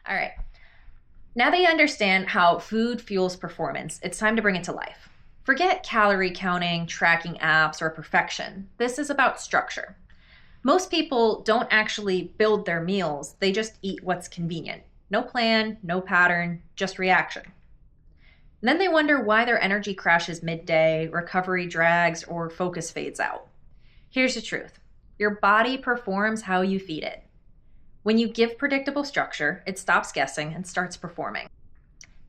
All right. Now that you understand how food fuels performance, it's time to bring it to life. Forget calorie counting, tracking apps, or perfection. This is about structure. Most people don't actually build their meals, they just eat what's convenient. No plan, no pattern, just reaction. And then they wonder why their energy crashes midday, recovery drags, or focus fades out. Here's the truth: your body performs how you feed it. When you give predictable structure, it stops guessing and starts performing.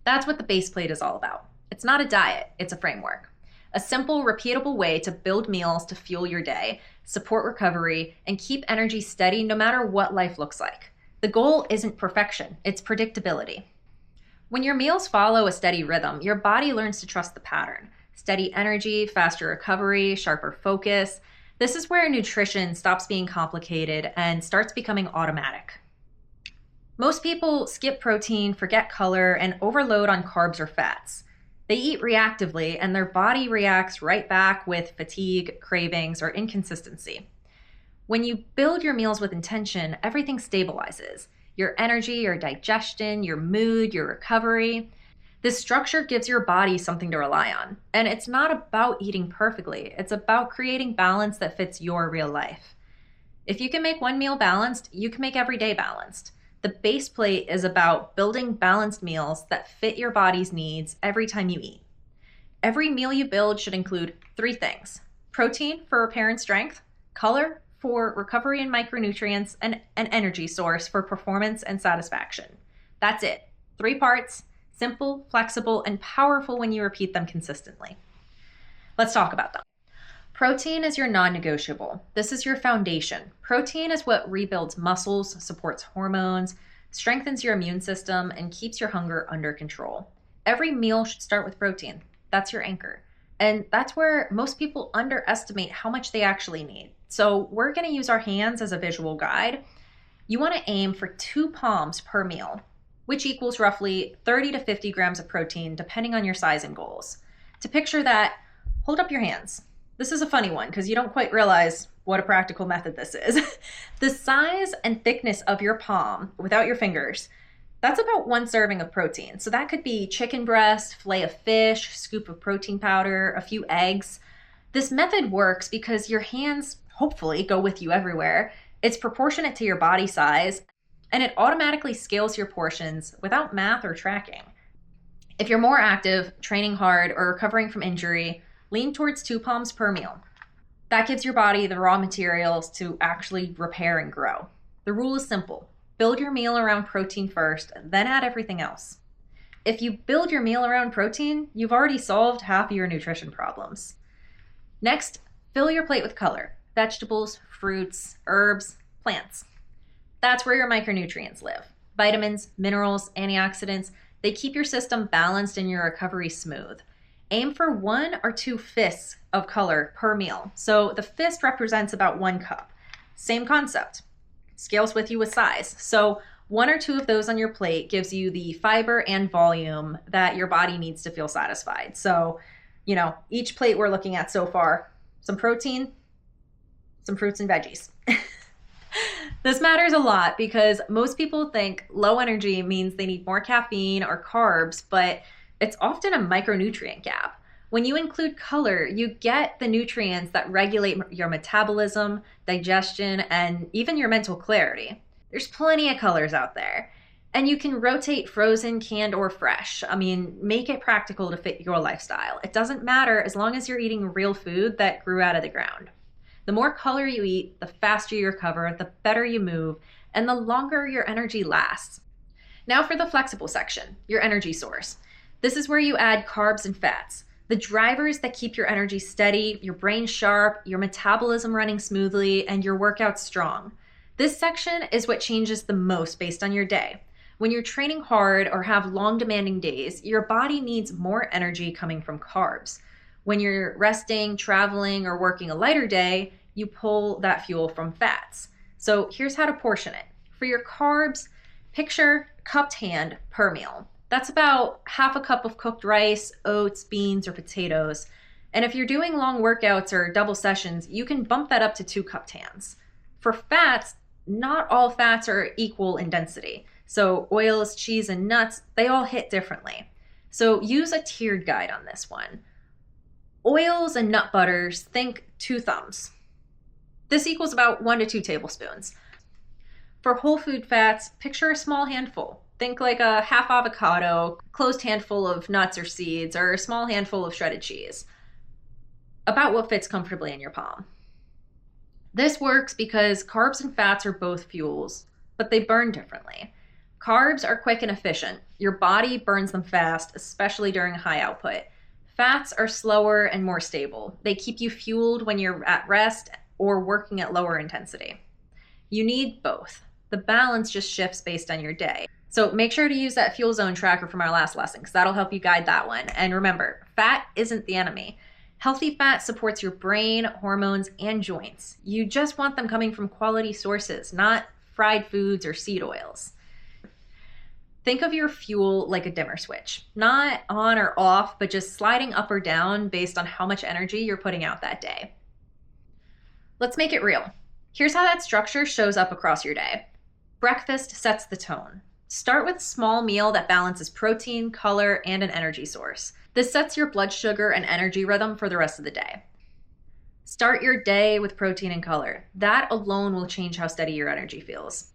That's what the base plate is all about. It's not a diet, it's a framework. A simple, repeatable way to build meals to fuel your day, support recovery, and keep energy steady no matter what life looks like. The goal isn't perfection, it's predictability. When your meals follow a steady rhythm, your body learns to trust the pattern. Steady energy, faster recovery, sharper focus. This is where nutrition stops being complicated and starts becoming automatic. Most people skip protein, forget color, and overload on carbs or fats. They eat reactively, and their body reacts right back with fatigue, cravings, or inconsistency. When you build your meals with intention, everything stabilizes. Your energy, your digestion, your mood, your recovery. This structure gives your body something to rely on. And it's not about eating perfectly, it's about creating balance that fits your real life. If you can make one meal balanced, you can make every day balanced. The base plate is about building balanced meals that fit your body's needs every time you eat. Every meal you build should include three things: protein for repair and strength, color for recovery and micronutrients, and an energy source for performance and satisfaction. That's it. 3 parts, simple, flexible, and powerful when you repeat them consistently. Let's talk about them. Protein is your non-negotiable. This is your foundation. Protein is what rebuilds muscles, supports hormones, strengthens your immune system, and keeps your hunger under control. Every meal should start with protein. That's your anchor. And that's where most people underestimate how much they actually need. So we're going to use our hands as a visual guide. You want to aim for 2 palms per meal, which equals roughly 30 to 50 grams of protein, depending on your size and goals. To picture that, hold up your hands. This is a funny one because you don't quite realize what a practical method this is. The size and thickness of your palm, without your fingers, that's about 1 serving of protein. So that could be chicken breast, fillet of fish, scoop of protein powder, a few eggs. This method works because your hands hopefully go with you everywhere. It's proportionate to your body size, and it automatically scales your portions without math or tracking. If you're more active, training hard, or recovering from injury, lean towards 2 palms per meal. That gives your body the raw materials to actually repair and grow. The rule is simple: build your meal around protein first, then add everything else. If you build your meal around protein, you've already solved half of your nutrition problems. Next, fill your plate with color: vegetables, fruits, herbs, plants. That's where your micronutrients live. Vitamins, minerals, antioxidants, they keep your system balanced and your recovery smooth. Aim for 1 or 2 fists of color per meal. So the fist represents about 1 cup. Same concept. Scales with you with size. So 1 or 2 of those on your plate gives you the fiber and volume that your body needs to feel satisfied. So, each plate we're looking at so far, some protein, some fruits and veggies. This matters a lot because most people think low energy means they need more caffeine or carbs, but it's often a micronutrient gap. When you include color, you get the nutrients that regulate your metabolism, digestion, and even your mental clarity. There's plenty of colors out there. And you can rotate frozen, canned, or fresh. Make it practical to fit your lifestyle. It doesn't matter as long as you're eating real food that grew out of the ground. The more color you eat, the faster you recover, the better you move, and the longer your energy lasts. Now for the flexible section, your energy source. This is where you add carbs and fats, the drivers that keep your energy steady, your brain sharp, your metabolism running smoothly, and your workouts strong. This section is what changes the most based on your day. When you're training hard or have long demanding days, your body needs more energy coming from carbs. When you're resting, traveling, or working a lighter day, you pull that fuel from fats. So here's how to portion it. For your carbs, picture cupped hand per meal. That's about half a cup of cooked rice, oats, beans, or potatoes. And if you're doing long workouts or double sessions, you can bump that up to 2 cupped hands. For fats, not all fats are equal in density. So oils, cheese, and nuts, they all hit differently. So use a tiered guide on this one. Oils and nut butters, think 2 thumbs. This equals about 1 to 2 tablespoons. For whole food fats, picture a small handful. Think like a half avocado, closed handful of nuts or seeds, or a small handful of shredded cheese. About what fits comfortably in your palm. This works because carbs and fats are both fuels, but they burn differently. Carbs are quick and efficient. Your body burns them fast, especially during high output. Fats are slower and more stable. They keep you fueled when you're at rest or working at lower intensity. You need both. The balance just shifts based on your day. So make sure to use that fuel zone tracker from our last lesson because that'll help you guide that one. And remember, fat isn't the enemy. Healthy fat supports your brain, hormones, and joints. You just want them coming from quality sources, not fried foods or seed oils. Think of your fuel like a dimmer switch, not on or off, but just sliding up or down based on how much energy you're putting out that day. Let's make it real. Here's how that structure shows up across your day. Breakfast sets the tone. Start with a small meal that balances protein, color, and an energy source. This sets your blood sugar and energy rhythm for the rest of the day. Start your day with protein and color. That alone will change how steady your energy feels.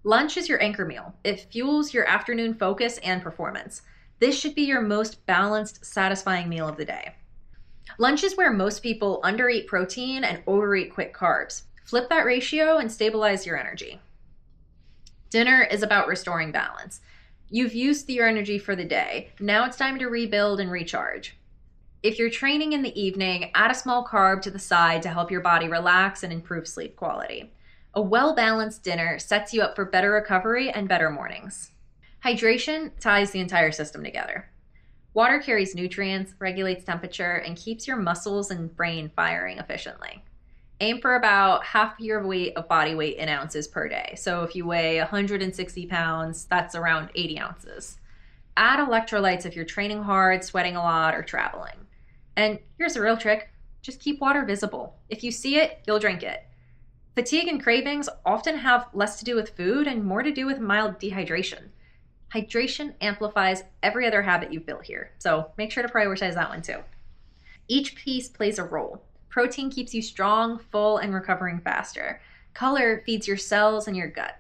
Lunch is your anchor meal. It fuels your afternoon focus and performance. This should be your most balanced, satisfying meal of the day. Lunch is where most people undereat protein and overeat quick carbs. Flip that ratio and stabilize your energy. Dinner is about restoring balance. You've used your energy for the day. Now it's time to rebuild and recharge. If you're training in the evening, add a small carb to the side to help your body relax and improve sleep quality. A well-balanced dinner sets you up for better recovery and better mornings. Hydration ties the entire system together. Water carries nutrients, regulates temperature, and keeps your muscles and brain firing efficiently. Aim for about half your weight of body weight in ounces per day. So if you weigh 160 pounds, that's around 80 ounces. Add electrolytes if you're training hard, sweating a lot, or traveling. And here's a real trick. Just keep water visible. If you see it, you'll drink it. Fatigue and cravings often have less to do with food and more to do with mild dehydration. Hydration amplifies every other habit you've built here, so make sure to prioritize that one too. Each piece plays a role. Protein keeps you strong, full, and recovering faster. Color feeds your cells and your gut.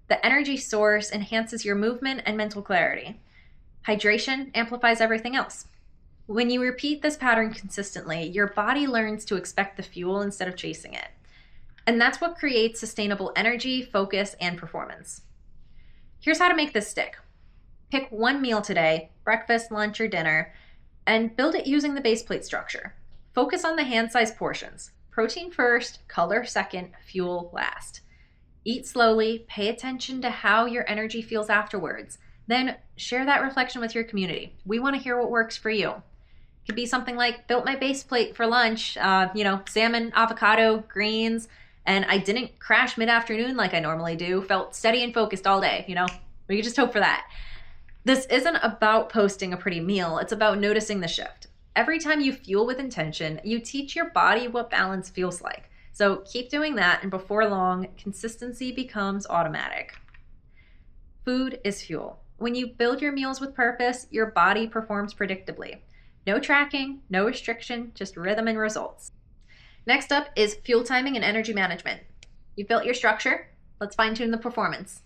The energy source enhances your movement and mental clarity. Hydration amplifies everything else. When you repeat this pattern consistently, your body learns to expect the fuel instead of chasing it. And that's what creates sustainable energy, focus, and performance. Here's how to make this stick. Pick one meal today, breakfast, lunch, or dinner, and build it using the base plate structure. Focus on the hand-sized portions. Protein first, color second, fuel last. Eat slowly, pay attention to how your energy feels afterwards. Then share that reflection with your community. We want to hear what works for you. It could be something like, built my base plate for lunch, salmon, avocado, greens, and I didn't crash mid-afternoon like I normally do. Felt steady and focused all day, We could just hope for that. This isn't about posting a pretty meal. It's about noticing the shift. Every time you fuel with intention, you teach your body what balance feels like. So keep doing that, and before long, consistency becomes automatic. Food is fuel. When you build your meals with purpose, your body performs predictably. No tracking, no restriction, just rhythm and results. Next up is fuel timing and energy management. You've built your structure. Let's fine-tune the performance.